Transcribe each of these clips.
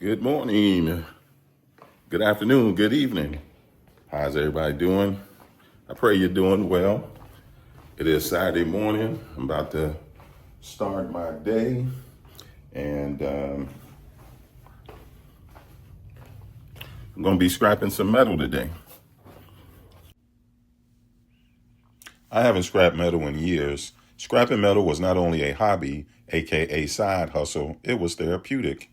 Good morning, good afternoon, good evening. How's everybody doing? I pray you're doing well. It is Saturday morning. I'm about to start my day, and I'm going to be scrapping some metal today. I haven't scrapped metal in years. Scrapping metal was not only a hobby, aka side hustle, it was therapeutic.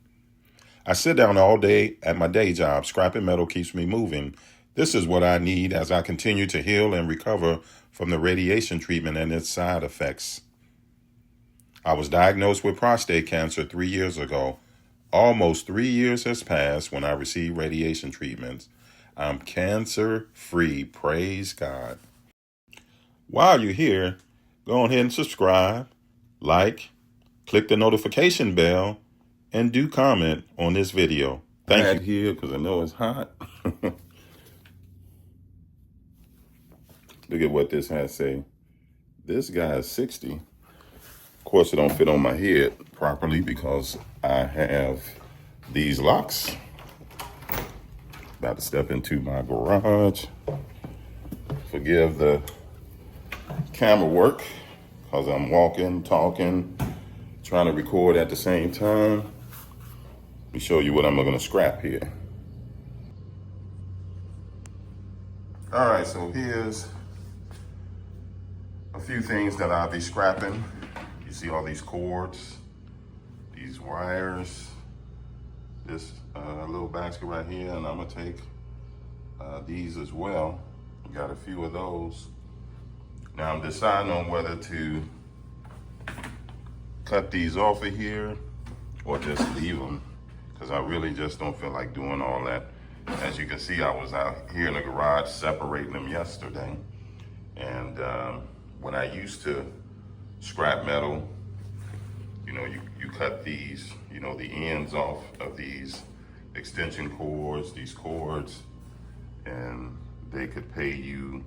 I sit down all day at my day job. Scrapping metal keeps me moving. This is what I need as I continue to heal and recover from the radiation treatment and its side effects. I was diagnosed with prostate cancer 3 years ago. Almost 3 years has passed when I received radiation treatments. I'm cancer free. Praise God. While you're here, go ahead and subscribe, like, click the notification bell, and do comment on this video. Thank you. Here because I know it's hot. Look at what this has to say. This guy is 60. Of course, it don't fit on my head properly because I have these locks. About to step into my garage. Forgive the camera work because I'm walking, talking, trying to record at the same time. Let me show you what I'm going to scrap here. All right, so here's a few things that I'll be scrapping. You see all these cords, these wires, this little basket right here, and I'm gonna take these as well. Got a few of those. Now I'm deciding on whether to cut these off of here or just leave them, because I really just don't feel like doing all that. As you can see, I was out here in the garage separating them yesterday. And when I used to scrap metal, you know, you cut these, you know, the ends off of these extension cords, these cords, and they could pay you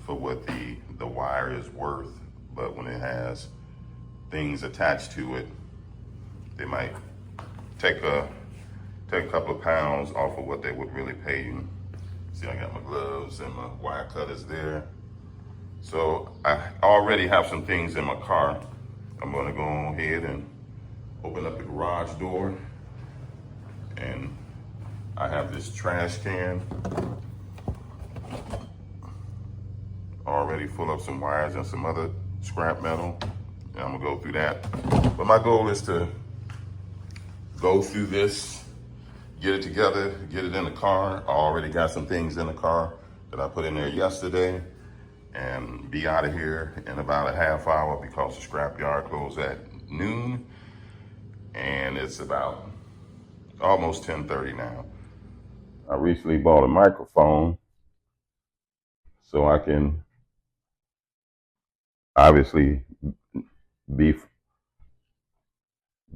for what the wire is worth. But when it has things attached to it, they might take a couple of pounds off of what they would really pay you. See, I got my gloves and my wire cutters there. So I already have some things in my car. I'm gonna go ahead and open up the garage door, and I have this trash can already full of some wires and some other scrap metal. And I'm gonna go through that. But my goal is to go through this, get it together, get it in the car. I already got some things in the car that I put in there yesterday, and be out of here in about a half hour because the scrap yard closed at noon, and it's about almost 10:30 now. I recently bought a microphone so I can obviously be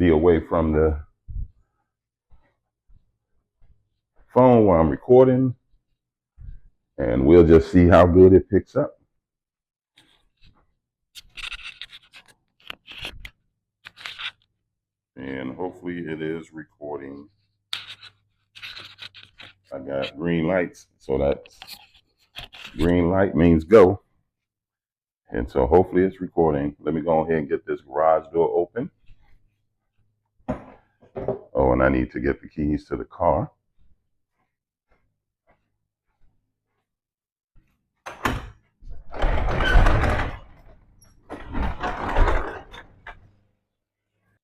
away from the phone while I'm recording, and we'll just see how good it picks up. And hopefully it is recording. I got green lights, so that green light means go. And so hopefully it's recording. Let me go ahead and get this garage door open. Oh, and I need to get the keys to the car.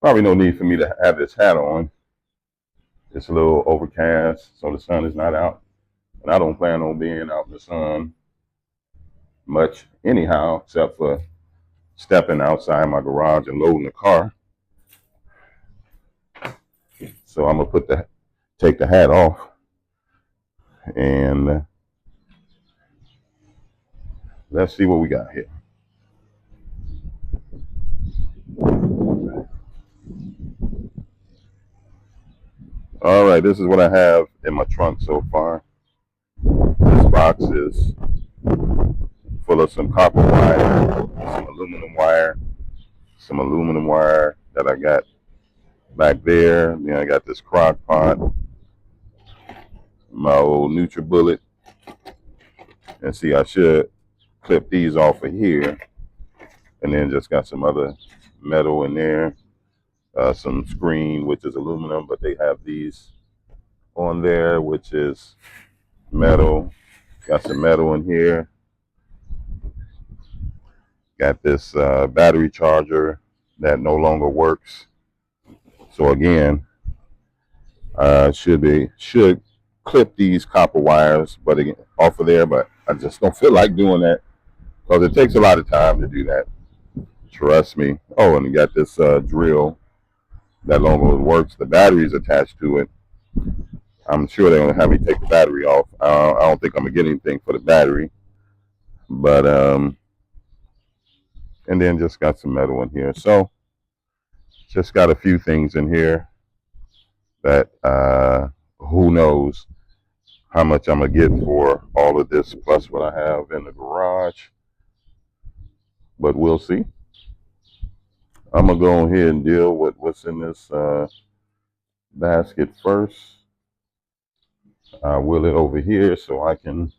Probably no need for me to have this hat on. It's a little overcast, so the sun is not out. And I don't plan on being out in the sun much anyhow, except for stepping outside my garage and loading the car. So I'm gonna take the hat off, and let's see what we got here. All right, this is what I have in my trunk so far. This box is full of some copper wire, some aluminum wire that I got back there. Then I got this crock pot, my old NutriBullet. And see, I should clip these off of here. And then just got some other metal in there. Some screen, which is aluminum, but they have these on there, which is metal. Got some metal in here. Got this battery charger that no longer works. So again, should clip these copper wires, but again, off of there. But I just don't feel like doing that because it takes a lot of time to do that. Trust me. Oh, and you got this drill that no longer works. The battery's attached to it. I'm sure they're gonna have me take the battery off. I don't think I'm gonna get anything for the battery, but and then just got some metal in here. So just got a few things in here that who knows how much I'm gonna get for all of this plus what I have in the garage, but we'll see. I'm gonna go ahead and deal with what's in this basket first. Wheel it over here so I can,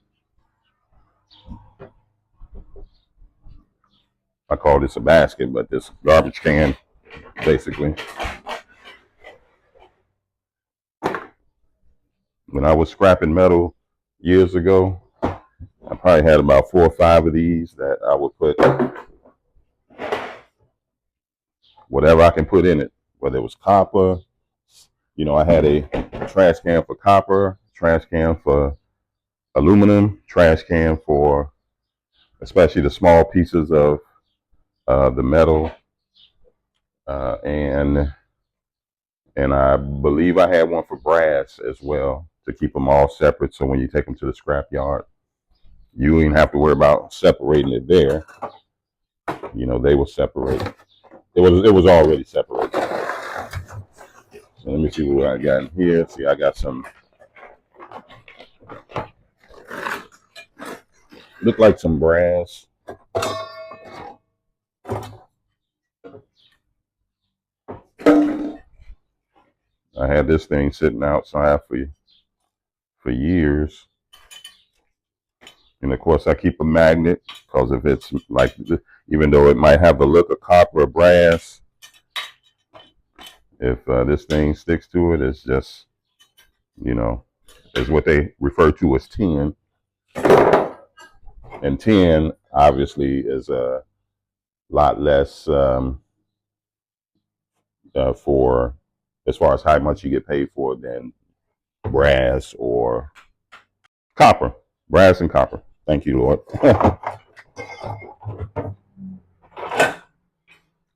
I call this a basket, but this garbage can, basically. When I was scrapping metal years ago, I probably had about 4 or 5 of these that I would put whatever I can put in it, whether it was copper. You know, I had a trash can for copper, trash can for aluminum, trash can for especially the small pieces of the metal, and I believe I had one for brass as well to keep them all separate. So when you take them to the scrap yard, you ain't have to worry about separating it there. You know, they will separate. It was already separated. So let me see what I got in here. See, I got some, look like some brass. I had this thing sitting outside for years. And of course I keep a magnet because if it's like, even though it might have the look of copper or brass, if this thing sticks to it, it's just, you know, is what they refer to as tin. And tin obviously is a lot less for as far as how much you get paid for than brass or copper. Brass and copper. Thank you, Lord.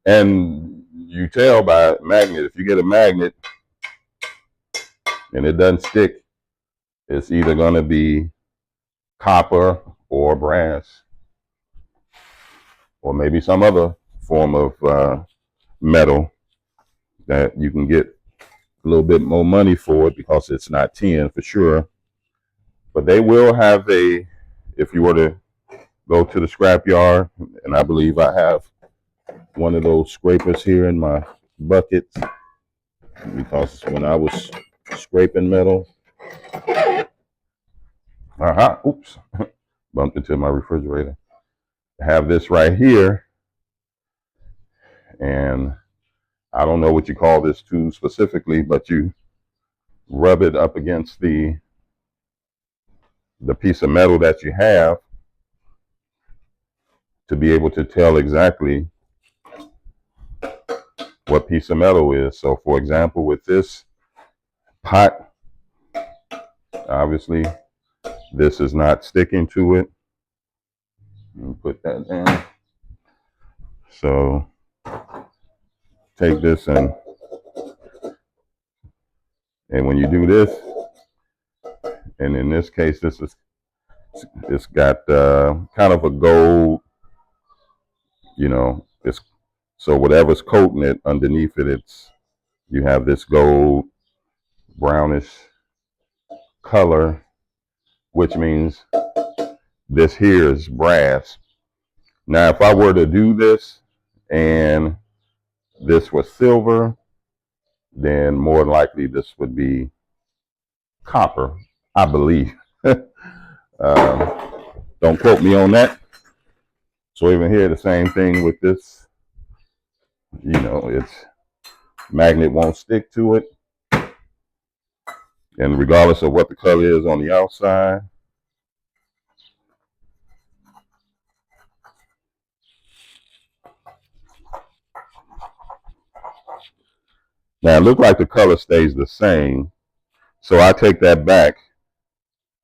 And you tell by magnet, if you get a magnet and it doesn't stick, it's either going to be copper or brass, or maybe some other form of metal that you can get a little bit more money for it because it's not tin for sure. But they will have a, if you were to go to the scrap yard, and I believe I have one of those scrapers here in my bucket because when I was scraping metal, oops, bumped into my refrigerator. I have this right here, and I don't know what you call this tool specifically, but you rub it up against the piece of metal that you have to be able to tell exactly what piece of metal is. So for example, with this pot, obviously this is not sticking to it. Let me put that down. So take this and when you do this, and in this case, it's got kind of a gold, you know, it's, so whatever's coating it underneath it, you have this gold brownish color, which means this here is brass. Now, if I were to do this and this was silver, then more than likely this would be copper, I believe. Don't quote me on that. So even here, the same thing with this. You know, its magnet won't stick to it. And regardless of what the color is on the outside, now it looks like the color stays the same. So I take that back.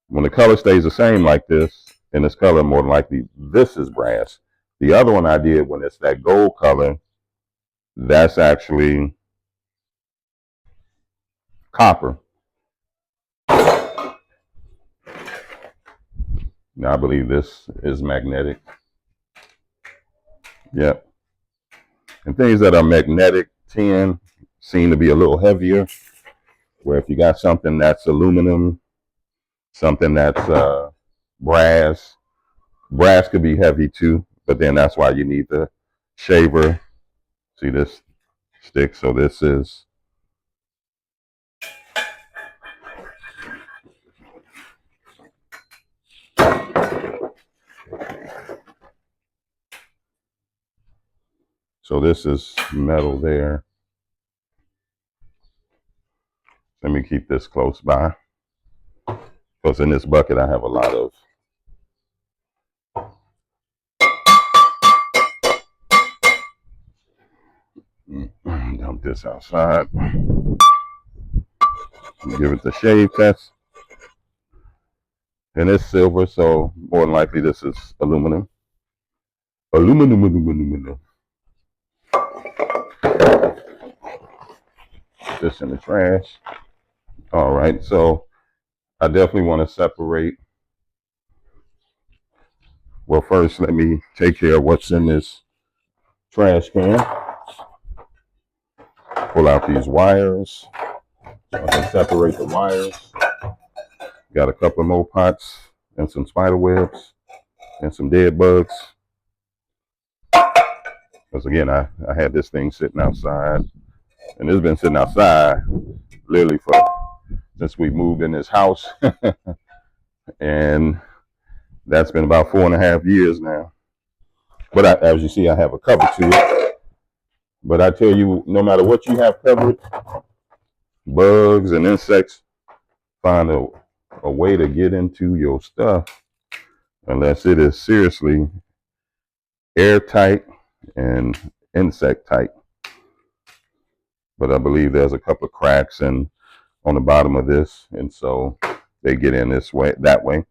When the color stays the same like this, in this color, more than likely, this is brass. The other one I did when it's that gold color, that's actually copper. Now I believe this is magnetic. Yep. And things that are magnetic tin seem to be a little heavier. Where if you got something that's aluminum, something that's brass, brass could be heavy too. But then that's why you need the shaver. See this stick? So this is metal there. Let me keep this close by. Because in this bucket I have a lot of dump this outside. Give it the shave test. And it's silver, so more than likely this is aluminum. Aluminum. This in the trash. All right, so I definitely want to separate. Well, first let me take care of what's in this trash can. Pull out these wires so I can separate the wires. Got a couple more pots and some spider webs and some dead bugs. Because again, I had this thing sitting outside, and it's been sitting outside literally since we moved in this house. And that's been about 4.5 years now. But as you see, I have a cover to it. But I tell you, no matter what you have covered, bugs and insects find a way to get into your stuff unless it is seriously airtight and insect tight. But I believe there's a couple of cracks on the bottom of this, and so they get in that way.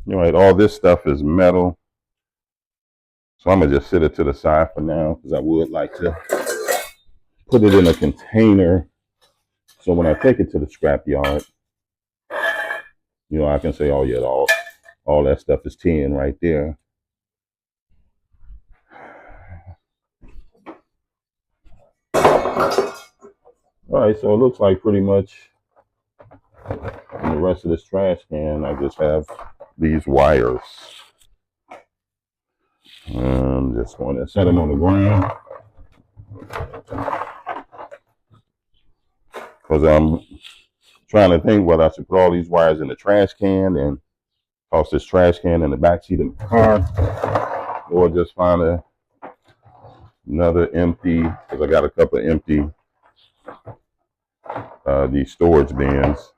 You know, all this stuff is metal. So I'm gonna just sit it to the side for now because I would like to put it in a container so when I take it to the scrap yard, you know, I can say, oh yeah, all that stuff is tin right there. All right, so it looks like pretty much in the rest of this trash can, I just have these wires. I'm just going to set them on the ground because I'm trying to think whether I should put all these wires in the trash can and toss this trash can in the backseat of the car, or just find another empty, because I got a couple of empty these storage bins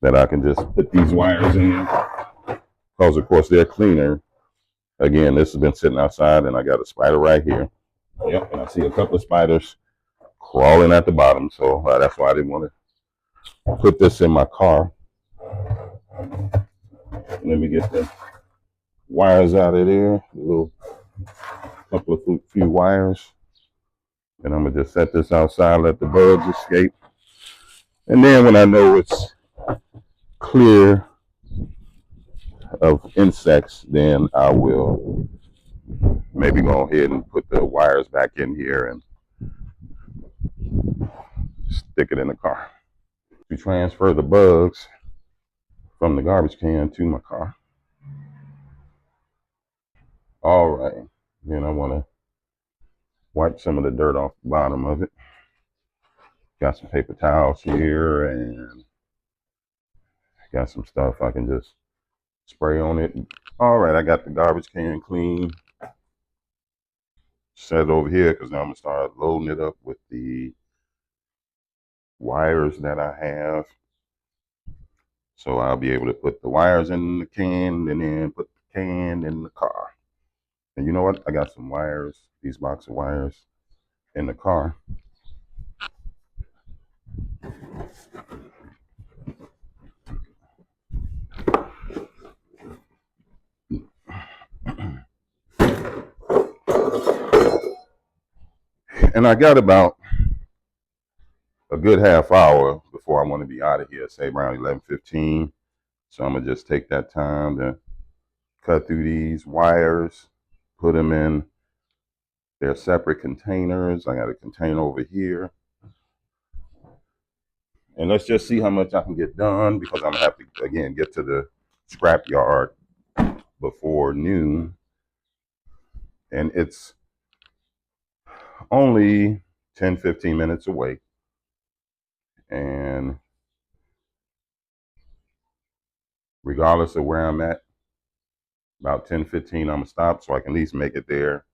that I can just put these wires in, because of course they're cleaner. Again, this has been sitting outside and I got a spider right here. Yep, and I see a couple of spiders crawling at the bottom, so that's why I didn't want to put this in my car. Let me get the wires out of there, a little couple of few wires, and I'm gonna just set this outside, let the bugs escape, and then when I know it's clear of insects, then I will maybe go ahead and put the wires back in here and stick it in the car. To transfer the bugs from the garbage can to my car. All right, then I want to wipe some of the dirt off the bottom of it. Got some paper towels here and got some stuff I can just spray on it. All right, I got the garbage can clean. Set it over here because now I'm gonna start loading it up with the wires that I have. So I'll be able to put the wires in the can and then put the can in the car. And you know what? I got some wires, these box of wires in the car. And I got about a good half hour before I want to be out of here, say around 11:15. So I'm gonna just take that time to cut through these wires, put them in their separate containers. I got a container over here. And let's just see how much I can get done because I'm gonna have to again get to the scrap yard before noon. And it's only 10-15 minutes away. And regardless of where I'm at, about 10-15 I'm gonna stop so I can at least make it there.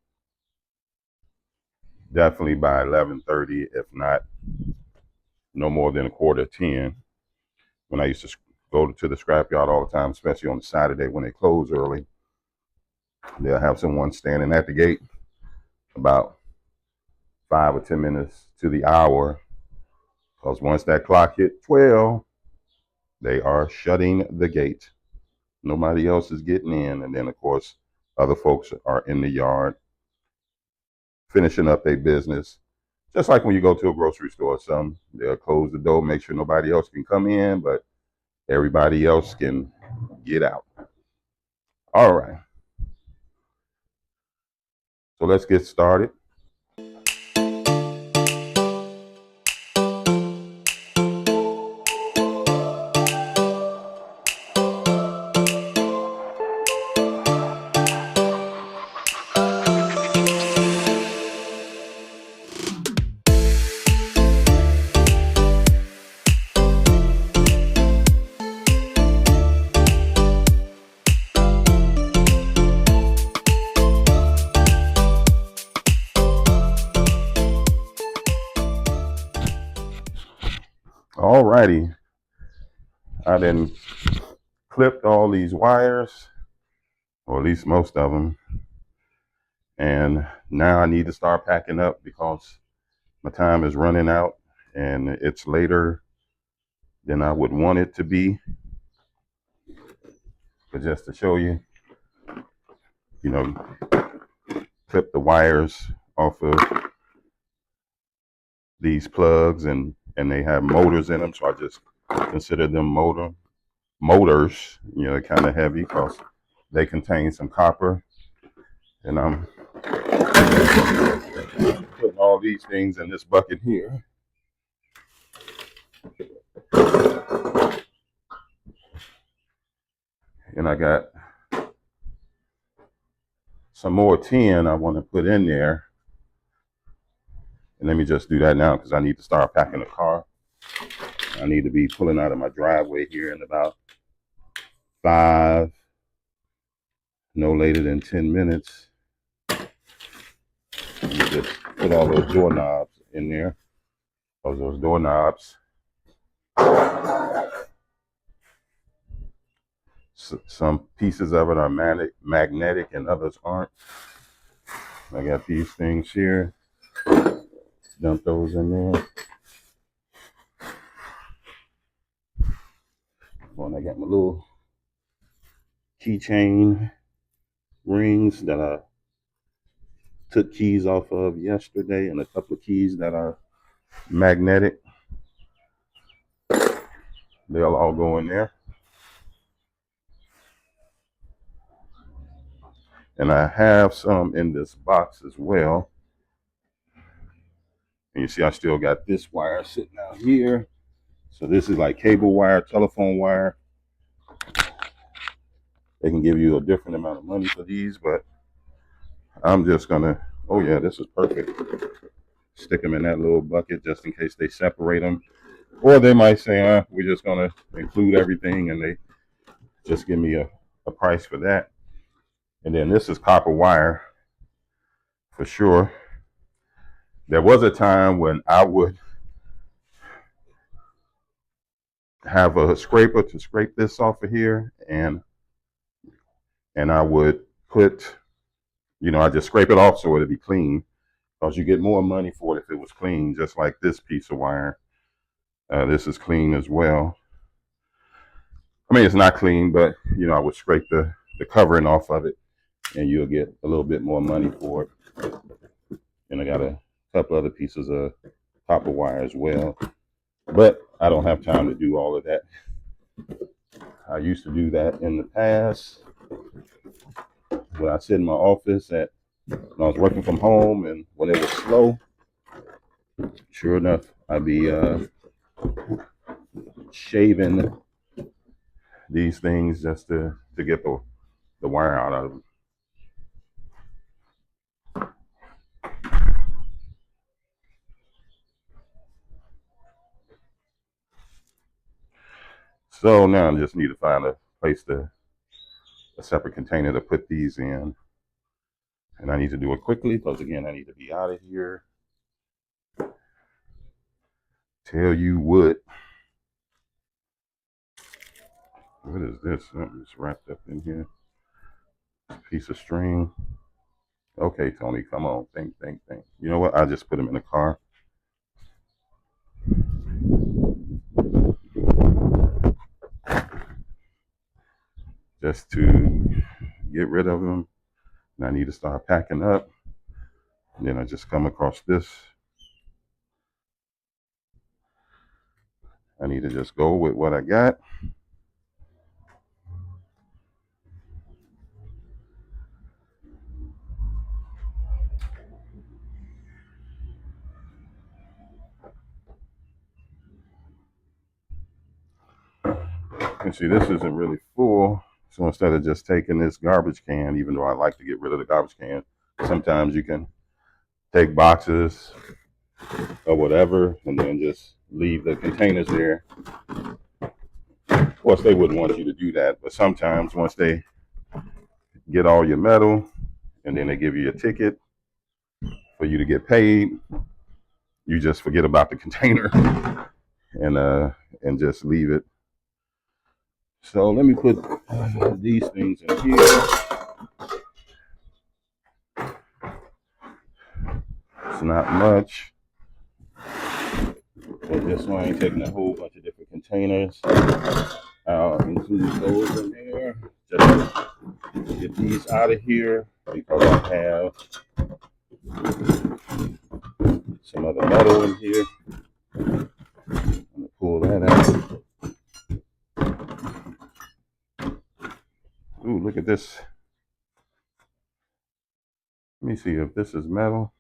Definitely by 11:30, if not no more than a quarter to 10. When I used to go to the scrapyard all the time, especially on Saturday when they close early, they'll have someone standing at the gate about 5 or 10 minutes to the hour. Because once that clock hit 12, they are shutting the gate. Nobody else is getting in. And then, of course, other folks are in the yard finishing up their business. Just like when you go to a grocery store, they'll close the door, make sure nobody else can come in, but everybody else can get out. All right. So let's get started. Alrighty, I then clipped all these wires, or at least most of them, and now I need to start packing up because my time is running out and it's later than I would want it to be. But just to show you, clip the wires off of these plugs and they have motors in them, so I just consider them motors. They're kind of heavy because they contain some copper, and I'm putting all these things in this bucket here. And I got some more tin I want to put in there. And let me just do that now because I need to start packing the car. I need to be pulling out of my driveway here in about 5, no later than 10 minutes. Let me just put all those doorknobs in there. Those doorknobs. Some pieces of it are magnetic and others aren't. I got these things here. Dump those in there. And I got my little keychain rings that I took keys off of yesterday, and a couple of keys that are magnetic. They'll all go in there. And I have some in this box as well. And you see I still got this wire sitting out here. So this is like cable wire, telephone wire. They can give you a different amount of money for these, but I'm just gonna, oh yeah, this is perfect. stick them in that little bucket just in case they separate them. Or they might say, we're just going to include everything, and they just give me a price for that. And then this is copper wire for sure. There was a time when I would have a scraper to scrape this off of here, and I would put, I just scrape it off so it'd be clean, because you get more money for it if it was clean, just like this piece of wire. This is clean as well. I mean, it's not clean, but I would scrape the covering off of it, and you'll get a little bit more money for it. And I got a couple other pieces of copper wire as well, but I don't have time to do all of that. I used to do that in the past when I sit in my office when I was working from home, and when it was slow, sure enough, I'd be shaving these things just to get the wire out of them. So now I just need to find a place a separate container to put these in. And I need to do it quickly because, again, I need to be out of here. Tell you what is this? Something's wrapped up in here. Piece of string. Okay, Tony, come on. Think. You know what? I'll just put them in the car. Just to get rid of them. And I need to start packing up. And then I just come across this. I need to just go with what I got. And see, this isn't really full. So instead of just taking this garbage can, even though I like to get rid of the garbage can, sometimes you can take boxes or whatever and then just leave the containers there. Of course, they wouldn't want you to do that, but sometimes once they get all your metal and then they give you a ticket for you to get paid, you just forget about the container and just leave it. So let me put these things in here. It's not much, but this one ain't taking a whole bunch of different containers. I'll include those in there just to get these out of here because I have some other metal in here. I'm gonna pull that out. Ooh, look at this. Let me see if this is metal.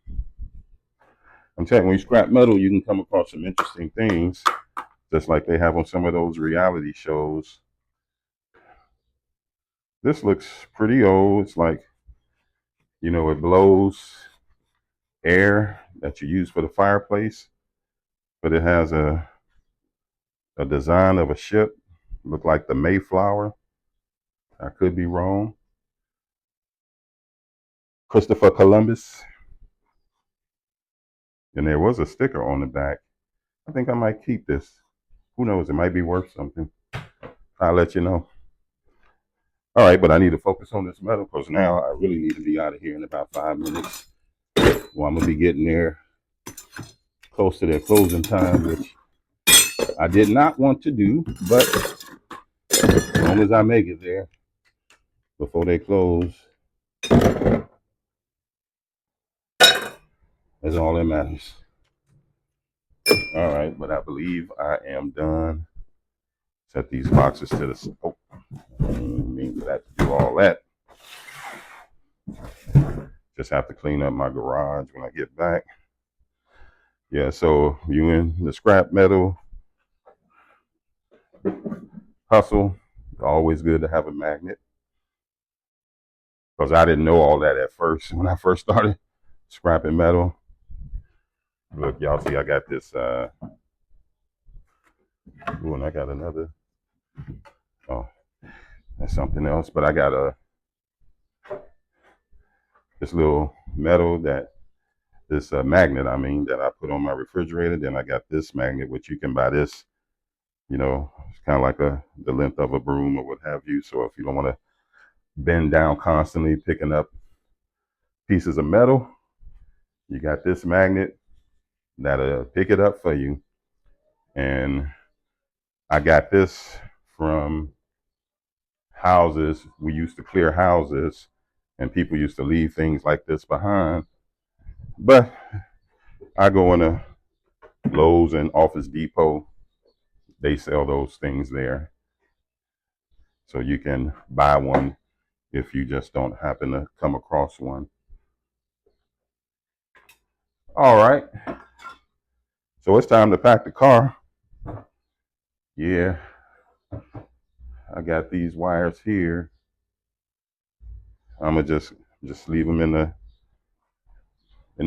I'm telling you, when you scrap metal, you can come across some interesting things, just like they have on some of those reality shows. This looks pretty old. It's like, it blows air that you use for the fireplace, but it has a design of a ship. Look like the Mayflower. I could be wrong. Christopher Columbus. And there was a sticker on the back. I think I might keep this. Who knows? It might be worth something. I'll let you know. All right, but I need to focus on this metal because now I really need to be out of here in about 5 minutes. Well, I'm going to be getting there close to their closing time, which I did not want to do, but as long as I make it there before they close, that's all that matters. All right, but I believe I am done. Set these boxes to the... Oh, I didn't mean for that to do all that. Just have to clean up my garage when I get back. Yeah, so you in the scrap metal hustle, always good to have a magnet. Because I didn't know all that at first when I first started scrapping metal. Look, y'all see I got this, ooh, and I got another, oh, that's something else. But I got this little metal this magnet, I mean, that I put on my refrigerator. Then I got this magnet, which you can buy this, it's kind of like the length of a broom or what have you. So if you don't want to bend down constantly picking up pieces of metal, you got this magnet that'll pick it up for you. And I got this from houses. We used to clear houses, and people used to leave things like this behind. But I go in a Lowe's and Office Depot. They sell those things there. So you can buy one if you just don't happen to come across one. All right. So it's time to pack the car. Yeah. I got these wires here. I'm gonna just leave them in the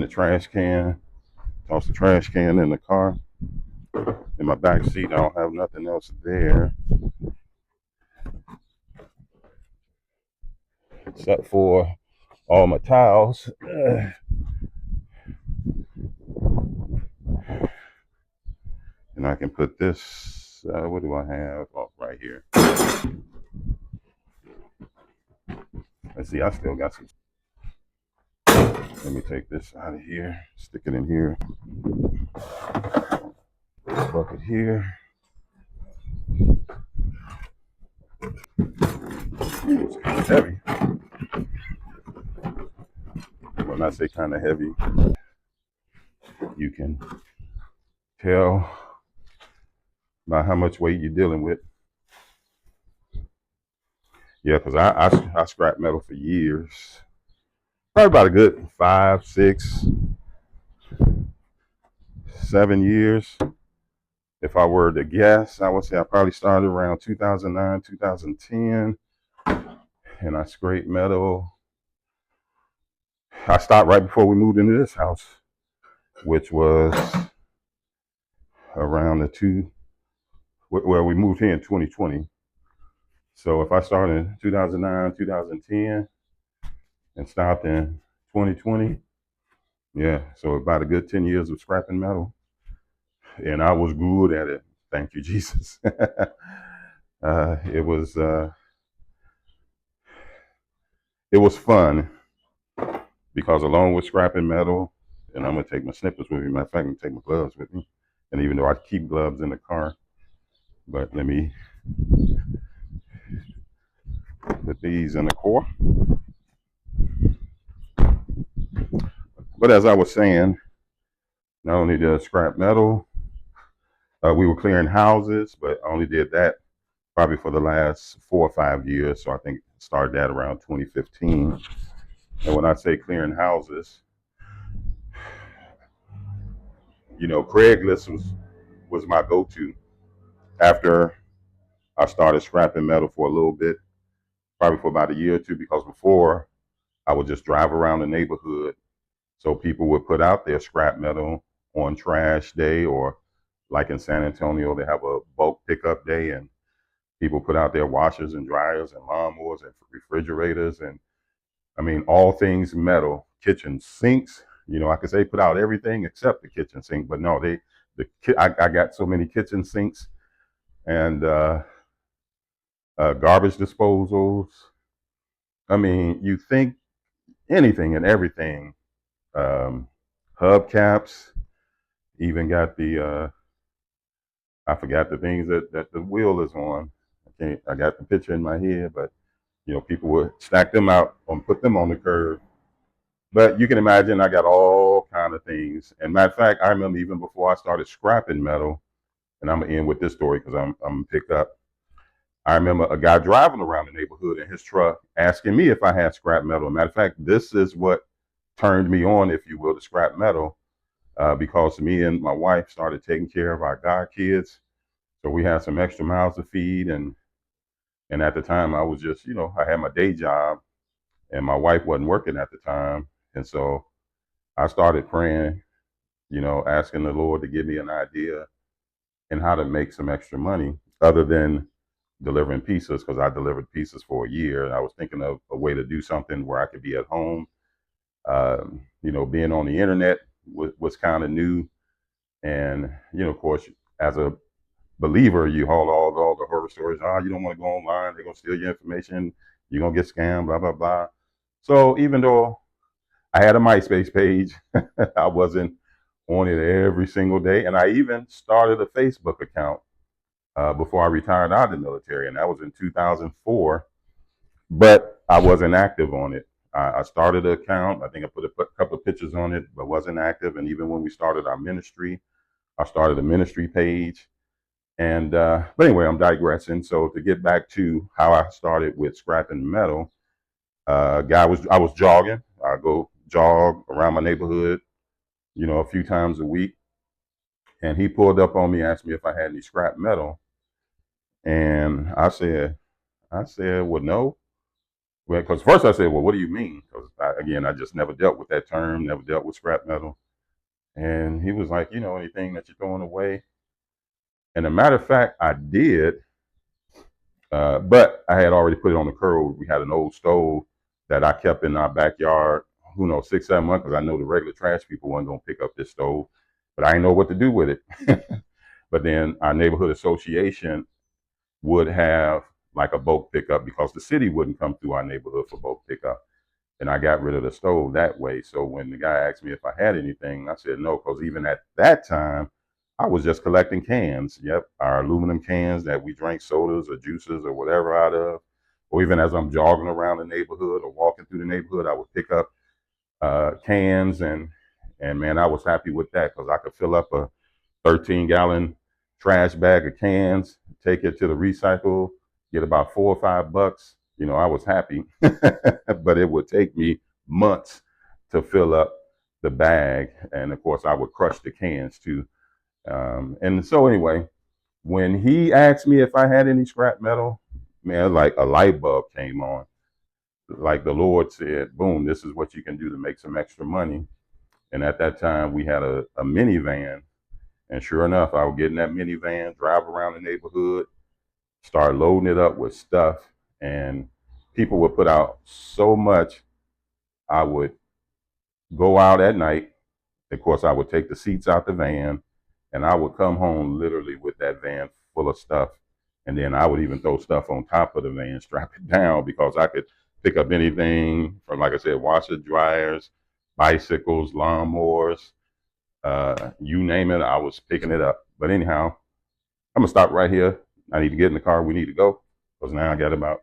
trash can. Toss the trash can in the car. In my back seat, I don't have nothing else there except for all my towels. And I can put this, what do I have? Oh, right here. Let's see, I still got some. Let me take this out of here, stick it in here. This bucket here. It's kind of heavy. When I say kind of heavy, you can tell by how much weight you're dealing with. Yeah, because I scrap metal for years. Probably about a good 5, 6, 7 years. If I were to guess, I would say I probably started around 2009, 2010. And I scraped metal. I stopped right before we moved into this house, which was around we moved here in 2020. So if I started in 2009, 2010 and stopped in 2020, yeah, so about a good 10 years of scrapping metal. And I was good at it. Thank you, Jesus. It was fun because along with scrapping metal, and I'm gonna take my snippers with me. Matter of fact, I'm gonna take my gloves with me. And even though I keep gloves in the car, but let me put these in the core. But as I was saying, not only did I scrap metal, we were clearing houses, but I only did that probably for the last 4 or 5 years. So I think started that around 2015. And when I say clearing houses, Craigslist was my go-to after I started scrapping metal for a little bit, probably for about a year or two, because before I would just drive around the neighborhood. So people would put out their scrap metal on trash day, or like in San Antonio, they have a bulk pickup day, and people put out their washers and dryers and lawnmowers and refrigerators, and I mean, all things metal, kitchen sinks. I could say put out everything except the kitchen sink, but no, I got so many kitchen sinks and garbage disposals. I mean, you think anything and everything. Um, Hubcaps, even got I forgot the things that the wheel is on. I got the picture in my head, but people would stack them out and put them on the curb. But you can imagine I got all kind of things. And matter of fact, I remember even before I started scrapping metal, and I'm gonna end with this story because I'm picked up. I remember a guy driving around the neighborhood in his truck asking me if I had scrap metal. Matter of fact, this is what turned me on, if you will, to scrap metal, because me and my wife started taking care of our god kids. So we had some extra mouths to feed, and at the time I was just, I had my day job, and my wife wasn't working at the time, and so I started praying asking the Lord to give me an idea and how to make some extra money other than delivering pizzas, because I delivered pizzas for a year. I was thinking of a way to do something where I could be at home. Being on the internet was kind of new. And, of course, as a believer, you hold all the horror stories. You don't want to go online. They're going to steal your information. You're going to get scammed, blah, blah, blah. So even though I had a MySpace page, I wasn't on it every single day. And I even started a Facebook account before I retired out of the military. And that was in 2004. But I wasn't active on it. I started an account. I think I put a couple of pictures on it, but wasn't active. And even when we started our ministry, I started a ministry page. And but anyway, I'm digressing. So to get back to how I started with scrapping metal, I was jogging. I go jog around my neighborhood, a few times a week. And he pulled up on me, asked me if I had any scrap metal, and I said, well, no. Well, because first I said, well, what do you mean? Because again, I just never dealt with that term, never dealt with scrap metal. And he was like, anything that you're throwing away. And a matter of fact, I did, but I had already put it on the curb. We had an old stove that I kept in our backyard, who knows, 6, 7 months, because I know the regular trash people weren't going to pick up this stove, but I didn't know what to do with it. But then our neighborhood association would have like a bulk pickup because the city wouldn't come through our neighborhood for bulk pickup. And I got rid of the stove that way. So when the guy asked me if I had anything, I said no, because even at that time, I was just collecting cans. Yep, our aluminum cans that we drank sodas or juices or whatever out of. Or even as I'm jogging around the neighborhood or walking through the neighborhood, I would pick up cans, and man, I was happy with that because I could fill up a 13-gallon trash bag of cans, take it to the recycle, get about $4 or $5. I was happy, but it would take me months to fill up the bag. And of course, I would crush the cans too. And so, anyway, when he asked me if I had any scrap metal, man, like a light bulb came on. Like the Lord said, boom, this is what you can do to make some extra money. And at that time, we had a minivan. And sure enough, I would get in that minivan, drive around the neighborhood, start loading it up with stuff, and people would put out so much. I would go out at night. Of course, I would take the seats out the van, and I would come home literally with that van full of stuff. And then I would even throw stuff on top of the van, strap it down, because I could pick up anything from, like I said, washer dryers, bicycles, lawnmowers, you name it, I was picking it up. But anyhow, I'm gonna stop right here. I need to get in the car. We need to go, because now I got about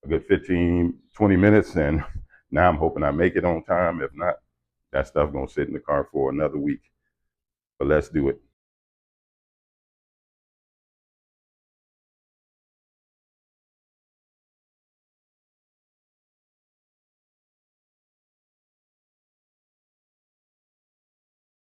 a good 15, 20 minutes, and now I'm hoping I make it on time. If not, that stuff gonna sit in the car for another week. But let's do it.